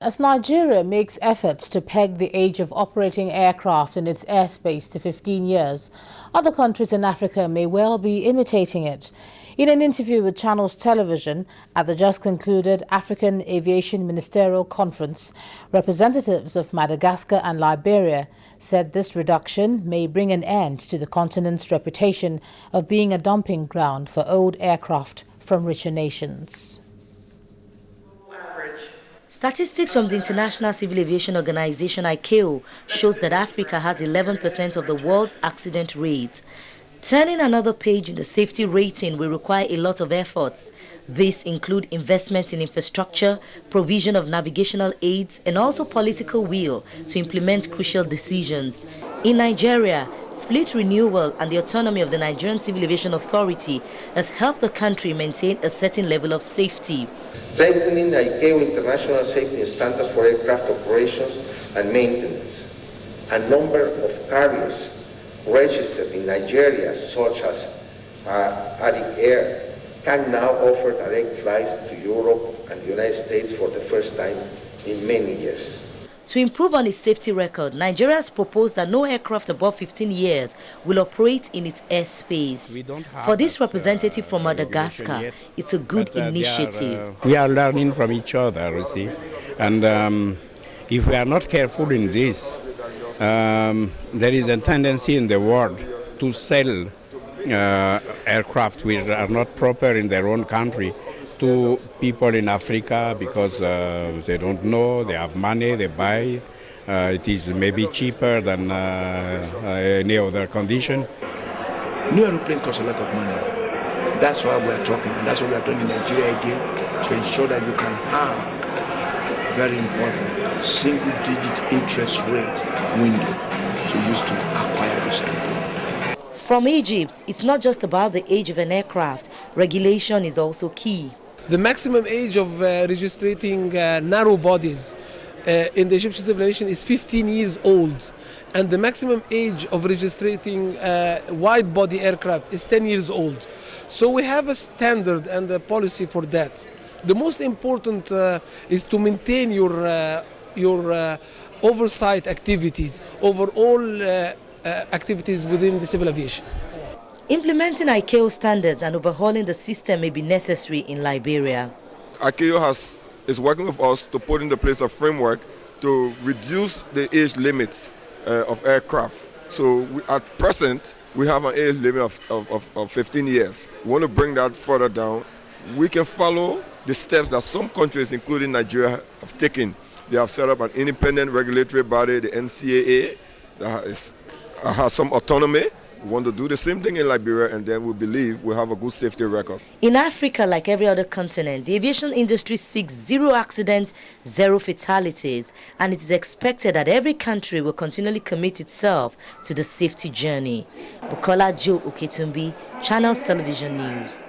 As Nigeria makes efforts to peg the age of operating aircraft in its airspace to 15 years, other countries in Africa may well be imitating it. In an interview with Channels Television at the just concluded African Aviation Ministerial Conference, representatives of Madagascar and Liberia said this reduction may bring an end to the continent's reputation of being a dumping ground for old aircraft from richer nations. Statistics from the International Civil Aviation Organization ICAO shows that Africa has 11% of the world's accident rate. Turning another page in the safety rating will require a lot of efforts. These include investments in infrastructure, provision of navigational aids, and also political will to implement crucial decisions. In Nigeria, fleet renewal and the autonomy of the Nigerian Civil Aviation Authority has helped the country maintain a certain level of safety. Strengthening ICAO international safety standards for aircraft operations and maintenance. A number of carriers registered in Nigeria, such as Arik Air, can now offer direct flights to Europe and the United States for the first time in many years. To improve on its safety record, Nigeria has proposed that no aircraft above 15 years will operate in its airspace. For this representative from Madagascar, it's a good initiative. We are learning from each other, you see. And if we are not careful in this, there is a tendency in the world to sell aircraft which are not proper in their own country to people in Africa because they don't know, they have money, they buy. It is maybe cheaper than any other condition. New aeroplane costs a lot of money. That's why we're talking, and that's what we are doing in Nigeria again, to ensure that you can have, very important, single-digit interest rate window to use to acquire this airplane. From Egypt, it's not just about the age of an aircraft. Regulation is also key. The maximum age of registering narrow bodies in the Egyptian civil aviation is 15 years old, and the maximum age of registering wide body aircraft is 10 years old. So we have a standard and a policy for that. The most important is to maintain your oversight activities over all activities within the civil aviation. Implementing ICAO standards and overhauling the system may be necessary in Liberia. ICAO is working with us to put into place a framework to reduce the age limits of aircraft. So at present, we have an age limit of 15 years. We want to bring that further down. We can follow the steps that some countries, including Nigeria, have taken. They have set up an independent regulatory body, the NCAA, that has some autonomy. We want to do the same thing in Liberia, and then we believe we have a good safety record. In Africa, like every other continent, the aviation industry seeks zero accidents, zero fatalities, and it is expected that every country will continually commit itself to the safety journey. Bukola Jo Oketumbi, Channels Television News.